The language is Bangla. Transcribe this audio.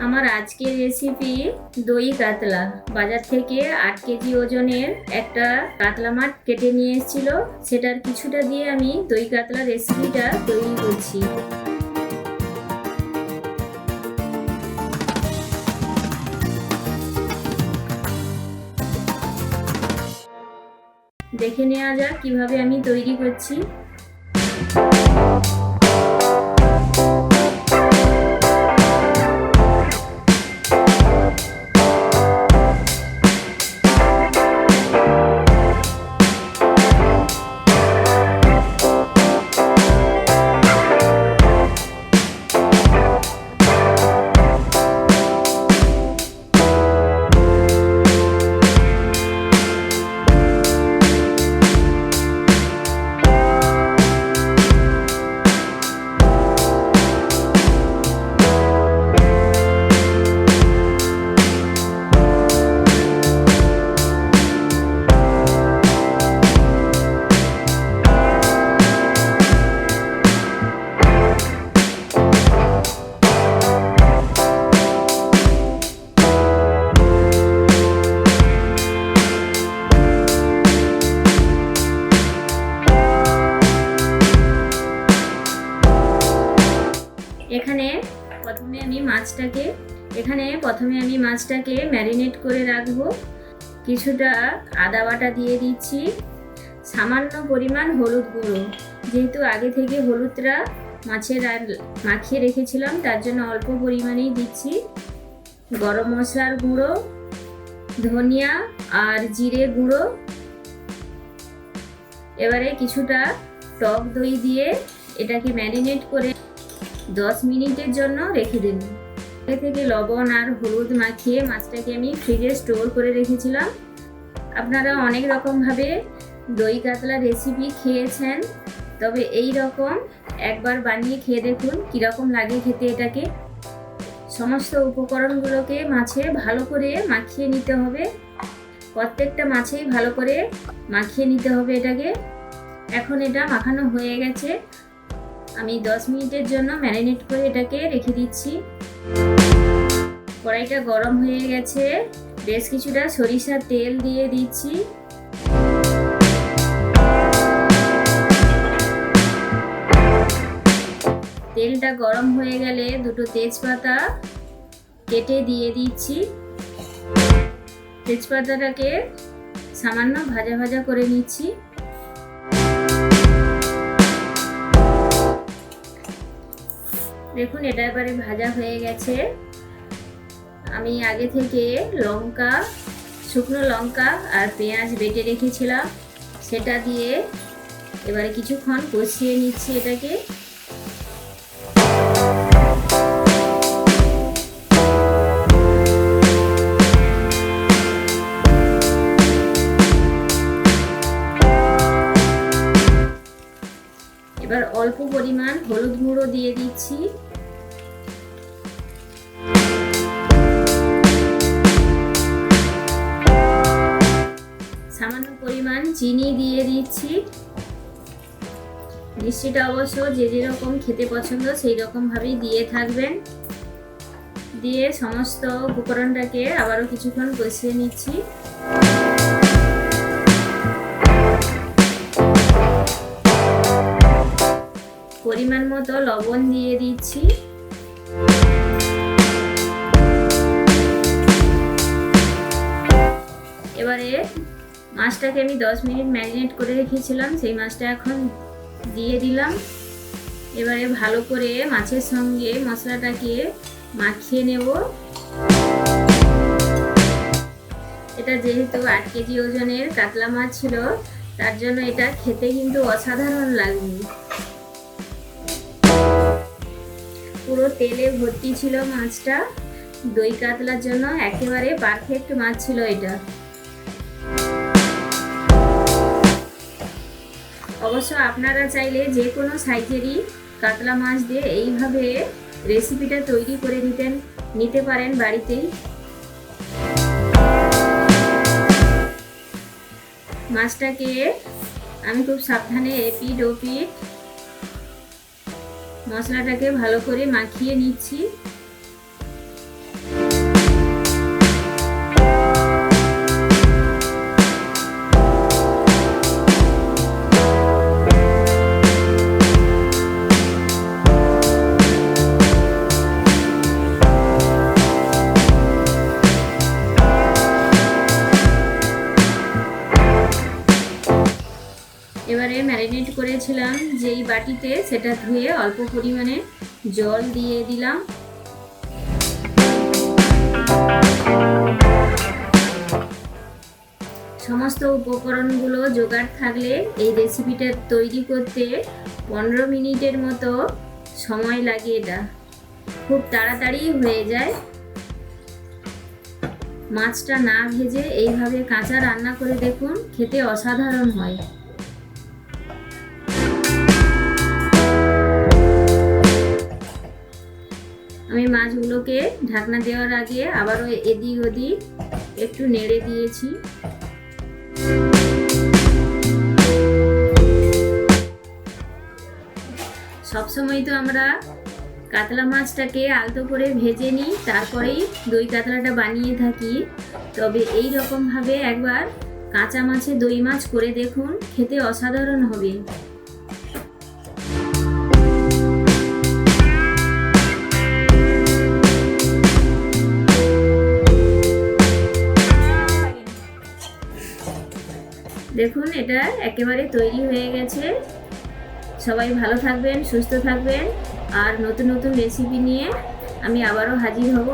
আমার আজকের রেসিপি দই কাতলা। বাজার থেকে 8 কেজি ওজনের একটা কাতলা মাছ কেটে নিয়ে এসেছিল, সেটার কিছুটা দিয়ে আমি দই কাতলা রেসিপিটা তৈরি করছি। দেখে নেওয়া যাক কিভাবে আমি তৈরি করছি। এখানে প্রথমে আমি মাছটাকে ম্যারিনেট করে রাখবো। কিছুটা আদা বাটা দিয়ে দিচ্ছি, সামান্য পরিমাণ হলুদ গুঁড়ো, যেহেতু আগে থেকে হলুদটা মাছের মাখিয়ে রেখেছিলাম তার জন্য অল্প পরিমাণেই দিচ্ছি। গরম মশলার গুঁড়ো, ধনিয়া আর জিরে গুঁড়ো। এবারে কিছুটা টক দই দিয়ে এটাকে ম্যারিনেট করে 10 মিনিটের জন্য রেখে দিন। আগে থেকে লবণ আর হলুদ মাখিয়ে মাছটাকে আমি ফ্রিজে স্টোর করে রেখেছিলাম। আপনারা অনেক রকমভাবে দই কাতলা রেসিপি খেয়েছেন, তবে এই রকম একবার বানিয়ে খেয়ে দেখুন কীরকম লাগে খেতে এটাকে। সমস্ত উপকরণগুলোকে মাছে ভালো করে মাখিয়ে নিতে হবে, প্রত্যেকটা মাছেই ভালো করে মাখিয়ে নিতে হবে এটাকে। এখন এটা মাখানো হয়ে গেছে, আমি 10 মিনিটের জন্য ম্যারিনেট করে এটাকে রেখে দিচ্ছি। কড়াইটা গরম হয়ে গেছে, বেশ কিছুটা সরিষার তেল দিয়ে দিচ্ছি। তেলটা গরম হয়ে গেলে দুটো তেজপাতা কেটে দিয়ে দিচ্ছি। তেজপাতাটাকে সামান্য ভাজা ভাজা করে নিচ্ছি। দেখুন এটা এবারে ভাজা হয়ে গেছে। আমি আগে থেকে শুকনো লঙ্কা আর পেঁয়াজ বেটে রেখেছিলাম, সেটা দিয়ে এবারে কিছুক্ষণ কষিয়ে নিচ্ছি এটাকে। এবার অল্প পরিমাণ হলুদ গুঁড়ো দিয়ে দিচ্ছি। সামান্য পরিমাণ চিনি দিয়ে দিচ্ছি। মিষ্টিটা অবশ্য যে যেরকম খেতে পছন্দ সেই রকম ভাবেই দিয়ে থাকবেন। দিয়ে সমস্ত উপকরণটাকে আবারও কিছুক্ষণ কষিয়ে নিচ্ছি। পরিমাণ মতো লবণ দিয়ে দিচ্ছি। এবারে মাছটাকে আমি 10 মিনিট ম্যারিনেট করে রেখেছিলাম, সেই মাছটা এখন দিয়ে দিলাম। এবারে ভালো করে মাছের সঙ্গে মশলাটাকে মাখিয়ে নেব। এটা যেহেতু 8 কেজি ওজনের কাতলা মাছ ছিল, তার জন্য এটা খেতে কিন্তু অসাধারণ লাগবে। পুরো তেলে ভর্তি ছিল মাছটা, দই কাতলার জন্য একেবারে পারফেক্ট মাছ ছিল এটা। অবশ্য আপনারা চাইলে যে কোনো সাইজেরই কাতলা মাছ দিয়ে এইভাবে রেসিপিটা তৈরি করে নিতে পারেন বাড়িতেই। মাছটাকে আমি খুব সাবধানে এপিট ওপিট মশলাটাকে ভালো করে মাখিয়ে নিচ্ছি। রেখেছিলাম যেই বাটিতে, সেটা ধুয়ে অল্প পরিমাণে জল দিয়ে দিলাম। সমস্ত উপকরণগুলো জোগাড় থাকলে এই রেসিপিটা তৈরি করতে 15 মিনিটের মতো সময় লাগে। এটা খুব তাড়াতাড়ি হয়ে যায়। মাছটা না ভেজে এইভাবে কাঁচা রান্না করে দেখুন, খেতে অসাধারণ হয়। আমি মাছগুলোকে ঢাকনা দেওয়ার আগে আবারও এদিক ওদিক একটু নেড়ে দিয়েছি। সবসময় তো আমরা কাতলা মাছটাকে আলতো করে ভেজে নিই, তারপরেই দই কাতলাটা বানিয়ে থাকি। তবে এই রকমভাবে একবার কাঁচা মাছে দই মাছ করে দেখুন, খেতে অসাধারণ হবে। দেখুন, এটা একেবারে তৈরি হয়ে গেছে। সবাই ভালো থাকবেন, সুস্থ থাকবেন, আর নতুন নতুন রেসিপি নিয়ে আমি আবারও হাজির হব।